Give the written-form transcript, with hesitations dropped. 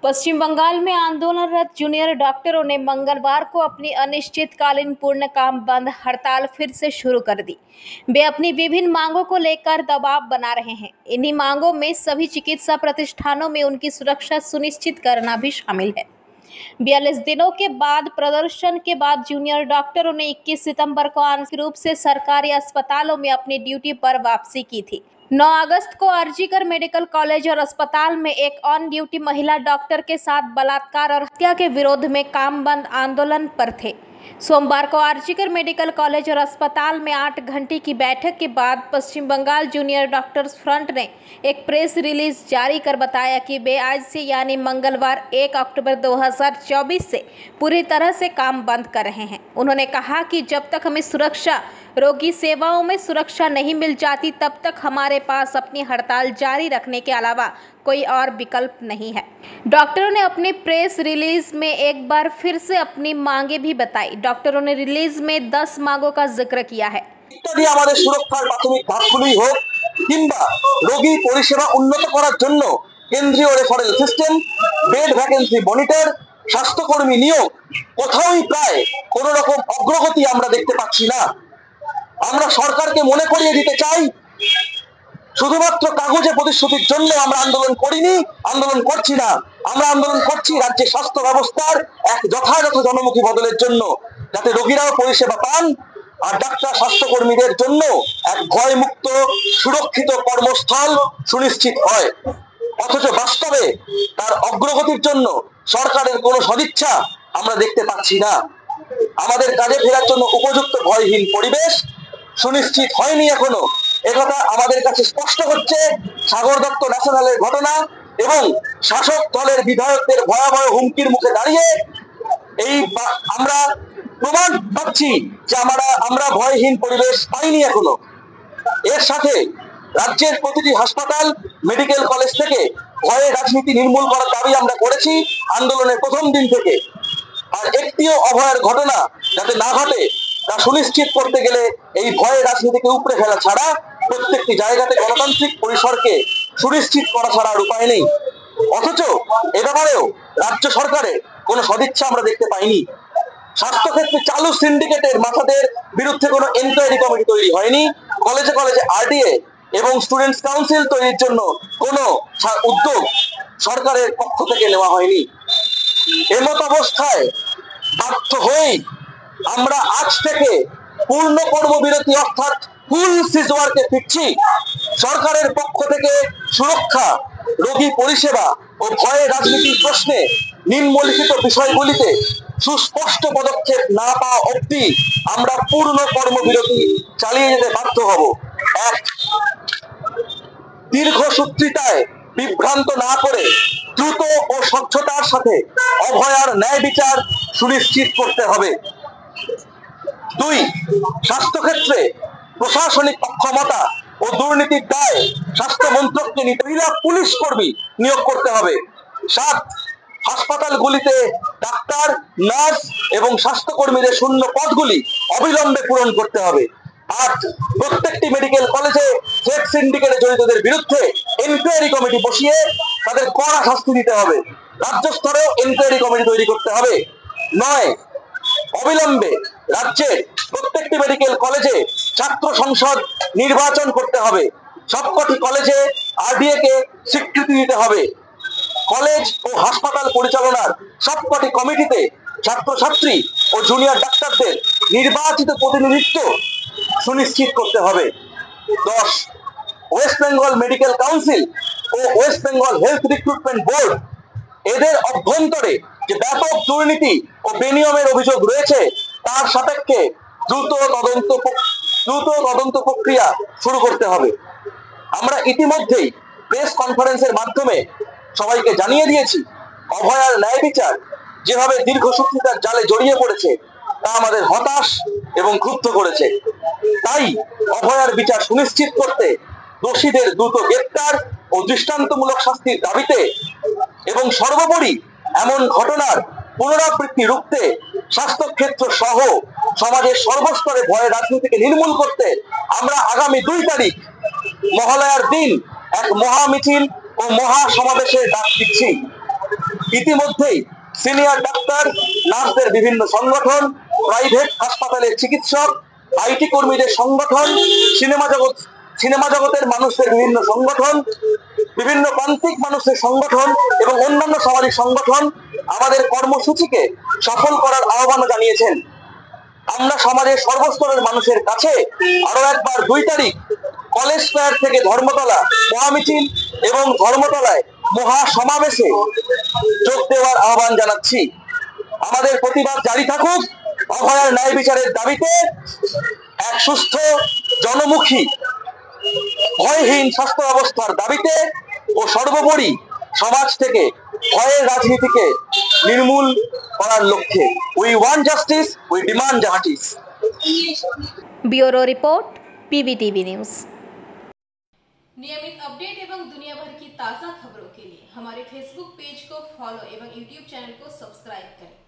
पश्चिम बंगाल में आंदोलनरत जूनियर डॉक्टरों ने मंगलवार को अपनी अनिश्चितकालीन पूर्णकाम बंद हड़ताल फिर से शुरू कर दी। वे अपनी विभिन्न मांगों को लेकर दबाव बना रहे हैं। इन्हीं मांगों में सभी चिकित्सा प्रतिष्ठानों में उनकी सुरक्षा सुनिश्चित करना भी शामिल है। 42 दिनों के बाद प्रदर्शन के बाद जूनियर डॉक्टरों ने 21 सितंबर को आंशिक रूप से सरकारी अस्पतालों में अपनी ड्यूटी पर वापसी की थी। 9 अगस्त को आरजीकर मेडिकल कॉलेज और अस्पताल में एक ऑन ड्यूटी महिला डॉक्टर के साथ बलात्कार और हत्या के विरोध में काम बंद आंदोलन पर थे। सोमवार को आरजीकर मेडिकल कॉलेज और अस्पताल में 8 घंटे की बैठक के बाद पश्चिम बंगाल जूनियर डॉक्टर्स फ्रंट ने एक प्रेस रिलीज जारी कर बताया कि वे आज से यानी मंगलवार 1 अक्टूबर 2024 से पूरी तरह से काम बंद कर रहे हैं। उन्होंने कहा कि जब तक हमें सुरक्षा रोगी सेवाओं में सुरक्षा नहीं मिल जाती तब तक हमारे पास अपनी हड़ताल जारी रखने के अलावा कोई और विकल्प नहीं है। डॉक्टरों ने अपनी प्रेस रिलीज में एक बार फिर से अपनी मांगे भी बताई। डॉक्टरों ने रिलीज में 10 मांगों का जिक्र किया है। ইত্যাদি আমাদের সুরক্ষার প্রাথমিক ধাপগুলোই হোক কিংবা রোগী পরিষেবা উন্নত করার জন্য কেন্দ্রীয় referral system, bed vacancy monitor, স্বাস্থ্যকর্মী নিয়োগ কোথাওই প্রায় কোনো রকম অগ্রগতি আমরা দেখতে পাচ্ছি না। আমরা সরকারকে মনে করিয়ে দিতে চাই শুধুমাত্র কাগজে প্রতিশ্রুতির জন্য আমরা আন্দোলন করিনি, আন্দোলন করছি না। আমরা আন্দোলন করছি রাজ্যের স্বাস্থ্য ব্যবস্থার এক যথাযথ জনমুখী বদলের জন্য, যাতে রোগীরাও পরিষেবা পান আর ডাক্তার স্বাস্থ্যকর্মীদের জন্য এক ভয়মুক্ত সুরক্ষিত কর্মস্থল সুনিশ্চিত হয়। অথচ বাস্তবে তার অগ্রগতির জন্য সরকারের কোনো সদিচ্ছা আমরা দেখতে পাচ্ছি না। আমাদের কাজে ফেরার জন্য উপযুক্ত ভয়হীন পরিবেশ সুনিশ্চিত হয়নি এখনো। একথা আমাদের কাছে স্পষ্ট হচ্ছে সাগর দত্ত ন্যাশনালের ঘটনা এবং শাসক দলের বিধায়কদের ভয়াবহ হুমকির মুখে দাঁড়িয়ে এই আমরা প্রমাণ পাচ্ছি যে আমরা ভয়হীন পরিবেশ পাইনি এখনো। এর সাথে রাজ্যের প্রতিটি হাসপাতাল, মেডিকেল কলেজ থেকে ভয়ের রাজনীতি নির্মূল করার দাবি আমরা করেছি আন্দোলনের প্রথম দিন থেকে। আর একটিও অভয়ের ঘটনা যাতে না ঘটে তা সুনিশ্চিত করতে গেলে এই ভয়ের রাজনীতিকে উপড়ে ফেলা ছাড়া প্রত্যেকটি জায়গাতে গণতান্ত্রিক পরিসরকে সুনিশ্চিত করা ছাড়া আর উপায় নেই। অথচ এ ব্যাপারেও রাজ্য সরকারের কোনো সদিচ্ছা আমরা দেখতে পাইনি। স্বাস্থ্যক্ষেত্রে চালু সিন্ডিকেটের মাথাদের বিরুদ্ধে কোনো এনকোয়ারি কমিটি তৈরি হয়নি। কলেজে কলেজে আরডিএ এবং স্টুডেন্টস কাউন্সিল তৈরির জন্য কোনো উদ্যোগ সরকারের পক্ষ থেকে নেওয়া হয়নি। এমত অবস্থায় বাধ্য হয়েই আমরা আজ থেকে পূর্ণ কর্মবিরতি অর্থাৎ ফুল সিজ ওয়ার্কে ফিরছি। সরকারের পক্ষ থেকে সুরক্ষা, রোগী পরিষেবা ও ভয়ের রাজনীতির প্রশ্নে নিম্নলিখিত বিষয়গুলিতে সুস্পষ্ট পদক্ষেপ না পাওয়া অবধি আমরা পূর্ণ কর্মবিরতি চালিয়ে যেতে বাধ্য হব। 1, দীর্ঘসূত্রিতায় বিভ্রান্ত না করে দ্রুত ও স্বচ্ছতার সাথে অভয়ার ন্যায় বিচার সুনিশ্চিত করতে হবে। 2, স্বাস্থ্যক্ষেত্রে প্রশাসনিক অক্ষমতা ও দুর্নীতির দায় স্বাস্থ্য মন্ত্রককে মহিলা পুলিশ কর্মী নিয়োগ করতে হবে। 7, হাসপাতালগুলিতে ডাক্তার, নার্স এবং স্বাস্থ্যকর্মীদের শূন্য পদগুলি অবিলম্বে পূরণ করতে হবে। 8, প্রত্যেকটি মেডিকেল কলেজে ফেক সিন্ডিকেটে জড়িতদের বিরুদ্ধে এনকোয়ারি কমিটি বসিয়ে তাদের কড়া শাস্তি দিতে হবে। রাজ্য স্তরেও এনকোয়ারি কমিটি তৈরি করতে হবে। 9, অবিলম্বে রাজ্যের প্রত্যেকটি মেডিকেল কলেজে ছাত্র সংসদ নির্বাচন করতে হবে। সবকটি কলেজে আরডিএ কে স্বীকৃতি দিতে হবে। কলেজ ও হাসপাতাল পরিচালনার সবকটি কমিটিতে ছাত্রছাত্রী ও জুনিয়র ডাক্তারদের নির্বাচিত প্রতিনিধিত্ব সুনিশ্চিত করতে হবে। 10, ওয়েস্ট বেঙ্গল মেডিকেল কাউন্সিল ও West Bengal health recruitment board এদের অভ্যন্তরে যে ব্যাপক দুর্নীতি ও বেনিয়মের অভিযোগ রয়েছে তার সাপেক্ষে দ্রুত তদন্ত প্রক্রিয়া শুরু করতে হবে। আমরা ইতিমধ্যেই প্রেস কনফারেন্সের মাধ্যমে সবাইকে জানিয়ে দিয়েছি অভয়ার ন্যায় বিচার যেভাবে দীর্ঘসূত্রিতার জালে জড়িয়ে পড়েছে তা আমাদের হতাশ এবং ক্ষুব্ধ করেছে। তাই অভয়ার বিচার সুনিশ্চিত করতে দোষীদের দ্রুত গ্রেপ্তার ও দৃষ্টান্তমূলক শাস্তির দাবিতে এবং সর্বোপরি এমন ঘটনার পুনরাবৃত্তি রুখতে স্বাস্থ্যক্ষেত্র সহ সমাজের সর্বস্তরে ভয়ের রাজনীতিকে নির্মূল করতে আমরা আগামী 2 তারিখ মহালয়ার দিন এক মহা মিছিল ও মহা সমাবেশের ডাক দিচ্ছি। ইতিমধ্যেই সিনিয়র ডাক্তার, নার্সদের বিভিন্ন সংগঠন, প্রাইভেট হাসপাতালের চিকিৎসক, আইটি কর্মীদের সংগঠন, সিনেমা জগতের মানুষদের বিভিন্ন সংগঠন, বিভিন্ন প্রান্তিক মানুষের সংগঠন এবং অন্যান্য সামাজিক সংগঠন আমাদের কর্মসূচিকে সফল করার আহ্বান জানিয়েছেন। আমরা সমাজের সর্বস্তরের মানুষের কাছে আরো একবার 2 তারিখ কলেজ স্কয়ার থেকে ধর্মতলা মহামিছিল এবং ধর্মতলায় মহা সমাবেশে যোগ দেওয়ার আহ্বান জানাচ্ছি। আমাদের প্রতিবাদ জারি থাকুক। অভয়ার ন্যায় বিচারের দাবিতে এক সুস্থ, জনমুখী, ভয়হীন স্বাস্থ্য ব্যবস্থার দাবিতে ও সর্বোপরি সমাজ থেকে ভয়ের রাজনীতিকে নির্মূল করার লক্ষ্যে we want justice, we demand justice. Bureau report PBTV news. नियमित अपडेट एवं दुनिया भर की ताज़ा खबरों के लिए हमारे फेसबुक पेज को फॉलो एवं यूट्यूब चैनल को सब्सक्राइब करें।